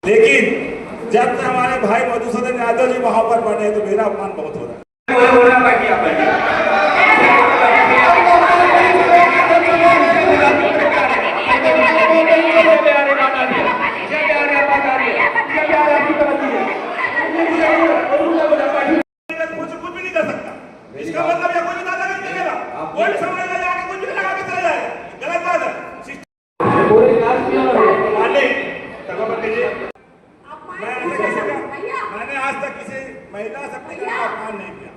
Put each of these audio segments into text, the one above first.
लेकिन जब से हमारे भाई मधुसूदन यादव जी वहां पर बने तो मेरा अपमान बहुत हो रहा है। कुछ भी नहीं कर सकता, इसका मतलब ये कोई दादा नहीं करेगा, कोई समझ में जाके कुछ भी लगा के चला जाएगा, गलत बात है। पूरे क्लास में मैंने आज तक किसी महिला शक्तिकरण का अपमान नहीं किया।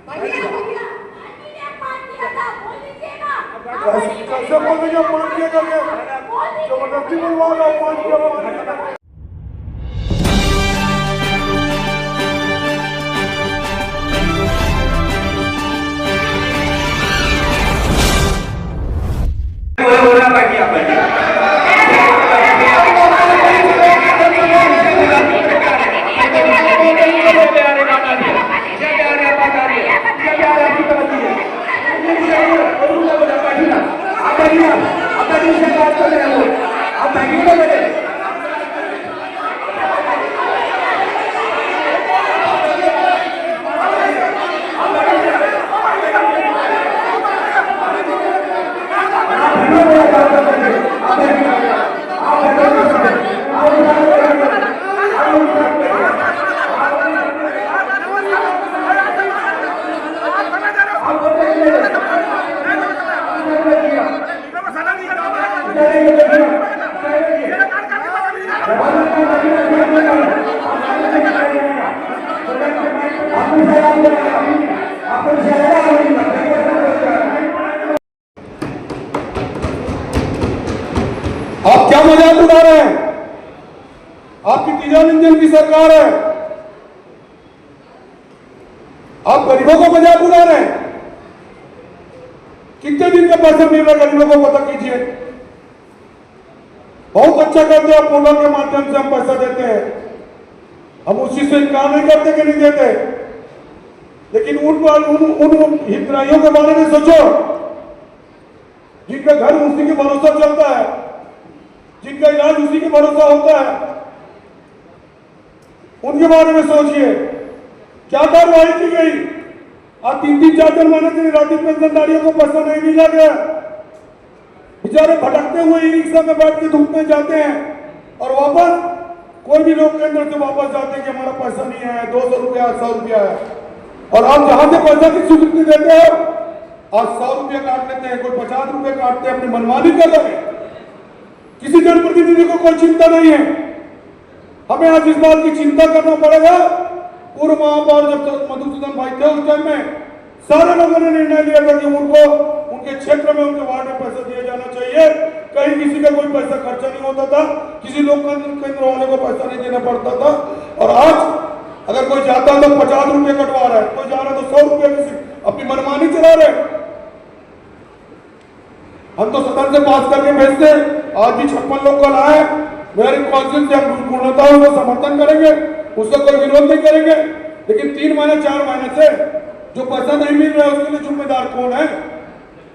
कैसे बोलेंगे अपमान किया करके, जबरदस्ती बोलवा रहा अपमान किया। आप क्या मजाक उड़ा रहे हैं? आपकी तीजा इंजन की सरकार है, आप गरीबों को मजाक उड़ा रहे हैं। कितने दिन का पैसा मिल रहा है गरीबों को पता कीजिए। बहुत अच्छा करते हैं, पोलो के माध्यम से हम पैसा देते हैं, हम उसी से इनकार नहीं करते कि नहीं देते, लेकिन उन हितग्राहियों के बारे में सोचो जिनका घर उसी के भरोसा चलता है, जिनका इलाज उसी के भरोसा होता है, उनके बारे में सोचिए। क्या कार्रवाई की गई? आज 3-4 महीने से राशि पेंशनधारियों को पैसा नहीं मिला गया, बेचारे भटकते हुए ई रिक्शा में बैठ के धूप में जाते हैं और वापस कोई भी लोग केंद्र से वापस जाते हैं कि हमारा पैसा नहीं आया, 200 रुपया 100 रुपया है। और आप जहां से पैसा की स्वीकृति देते हो, आज 100 रुपया काट लेते हैं, कोई 50 रुपये काटते हैं, अपनी मनमानी कर रहे हैं। किसी जनप्रतिनिधि को कोई चिंता नहीं है। हमें आज इस बात की चिंता करना पड़ेगा। पूर्व महापौर जब मधुसूदन भाई थे उस टाइम में सारे लोगों ने निर्णय लिया था कि उनको उनके क्षेत्र में उनके वार्ड में पैसा दिया जाना चाहिए। कहीं किसी का कोई पैसा खर्चा नहीं होता था, किसी लोग केंद्र वाले को पैसा नहीं देना पड़ता था। और आज अगर कोई जाता है तो 50 रुपये कटवा रहा है, कोई जा रहा है तो 100 रुपये किसी अपनी मनमानी चला रहे। हम तो सदन से पास करके भेजते, आज भी 56 लोग कल आए, मेरे काउंसिल से हम पूर्णतः उसको समर्थन करेंगे, उसका कोई विरोध नहीं करेंगे। लेकिन 3 महीने 4 महीने से जो पैसा नहीं मिल रहा है उसके लिए जिम्मेदार कौन है?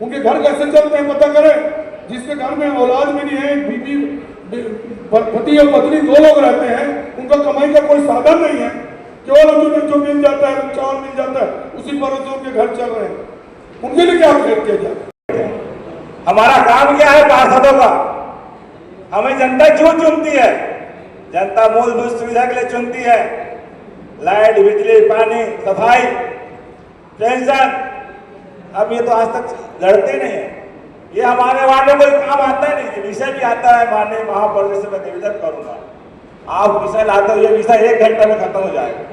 उनके घर कैसे चलते हैं पता करें। जिसके घर में औलाद भी नहीं है, बीवी पति और पत्नी 2 लोग रहते हैं, उनका कमाई का कोई साधन नहीं है, केवल जो मिल जाता है, चावल मिल जाता है, उसी पर उनके घर चल रहे हैं। उनके लिए क्या किया जाए? हमारा काम क्या है पार्षदों का? हमें जनता क्यों चुनती है? जनता मूलभूत सुविधा के लिए चुनती है, लाइट, बिजली, पानी, सफाई, पेंशन। अब ये तो आज तक लड़ते नहीं है। ये हमारे वाले कोई काम आता ही नहीं। विषय भी आता है माननीय महापौर से मैं निवेदन करूंगा, आप विषय लाते हो, ये विषय 1 घंटे में खत्म हो जाएगा।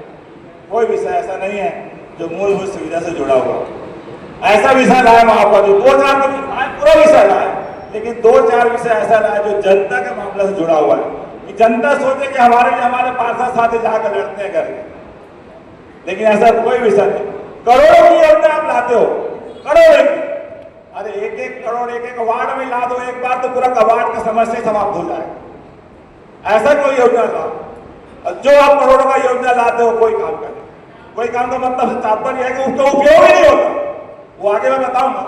कोई विषय ऐसा नहीं है जो मूलभूत सुविधा से जुड़ा हुआ। ऐसा विषय लाए महापौर जी, 2-4 तो पूरा विषय लाए, लेकिन 2-4 विषय ऐसा लाए जो जनता के मामले से जुड़ा हुआ है, कि जनता सोचे कि हमारे लिए हमारे पार्षद साथी जाकर लड़ते हैं करके। लेकिन ऐसा कोई विषय नहीं। करोड़ों की योजना आप लाते हो, करोड़ों की। अरे 1-1 करोड़ 1-1 वार्ड में ला दो एक बार तो पूरा वार्ड का समस्या समाप्त हो जाएगा। ऐसा कोई योजना लाओ। जो आप करोड़ों का योजना लाते हो कोई काम करे, कोई काम का मतलब तात्पर्य है कि उसका उपयोग ही नहीं होता। वो आगे मैं बताऊंगा।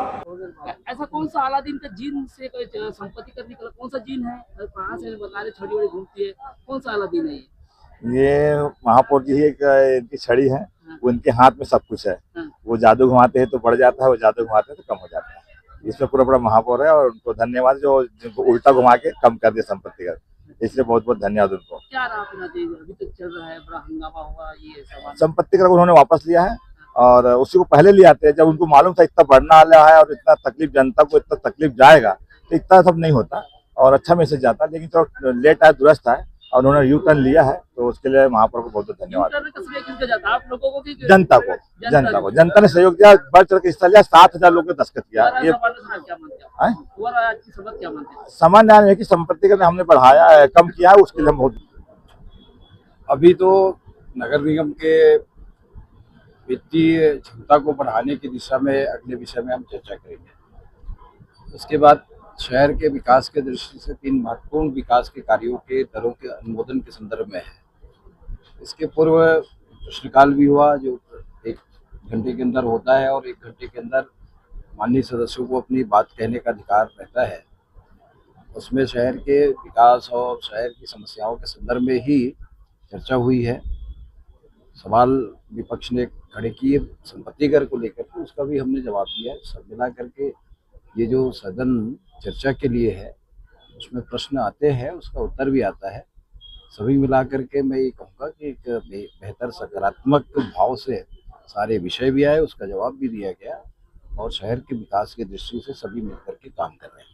ऐसा कौन सा अलादीन का जीन से कोई संपत्ति कर निकला? कौन सा जीन है? कहाँ से बता रहे? छोटी बड़ी घूमती है, कौन सा अलादीन है ये? ये महापौर जी ही एक इनकी छड़ी है, वो इनके हाथ में सब कुछ है। हाँ। वो जादू घुमाते हैं तो बढ़ जाता है, वो जादू घुमाते हैं तो कम हो जाता है। इसमें पूरा महापौर है और उनको धन्यवाद जो जिनको उल्टा घुमा के कम कर दिया संपत्ति का, इसलिए बहुत बहुत धन्यवाद उनको। क्या रहा अपना देश अभी तक चल रहा है, बड़ा हंगामा हुआ ये सवाल। संपत्ति कर उन्होंने वापस लिया है और उसी को पहले ले आते हैं जब उनको मालूम था इतना बढ़ना वाला है और इतना तकलीफ जनता को इतना तकलीफ जाएगा तो इतना सब नहीं होता और अच्छा मैसेज जाता, लेकिन थोड़ा लेट आया, दुरुस्त है और उन्होंने यू टर्न लिया है तो उसके लिए महापौर को बहुत बहुत धन्यवाद। यूटर्न किसमें किसका जाता है, आप लोगों को कि जनता ने सहयोग दिया, बढ़ चढ़ के हिस्सा लिया, 7,000 लोगों ने दस्तखत किया। ये क्या मानते हैं, और आज की सबक क्या मानते हैं? सामान्य न्याय है कि संपत्ति कर हमने बढ़ाया है, कम किया है, उसके लिए हम बहुत। अभी तो नगर निगम के वित्तीय क्षमता को बढ़ाने की दिशा में अगले विषय में हम चर्चा करेंगे। उसके बाद शहर के विकास के दृष्टि से 3 महत्वपूर्ण विकास के कार्यों के दरों के अनुमोदन के संदर्भ में है। इसके पूर्व प्रश्नकाल भी हुआ जो 1 घंटे के अंदर होता है और 1 घंटे के अंदर माननीय सदस्यों को अपनी बात कहने का अधिकार रहता है। उसमें शहर के विकास और शहर की समस्याओं के संदर्भ में ही चर्चा हुई है। सवाल विपक्ष ने खड़े किए संपत्ति कर को लेकर के, उसका भी हमने जवाब दिया। सब मिला करके ये जो सदन चर्चा के लिए है उसमें प्रश्न आते हैं, उसका उत्तर भी आता है। सभी मिला करके मैं ये कहूँगा कि एक बेहतर सकारात्मक भाव से सारे विषय भी आए, उसका जवाब भी दिया गया और शहर के विकास की दृष्टि से सभी मिलकर के काम कर रहे हैं।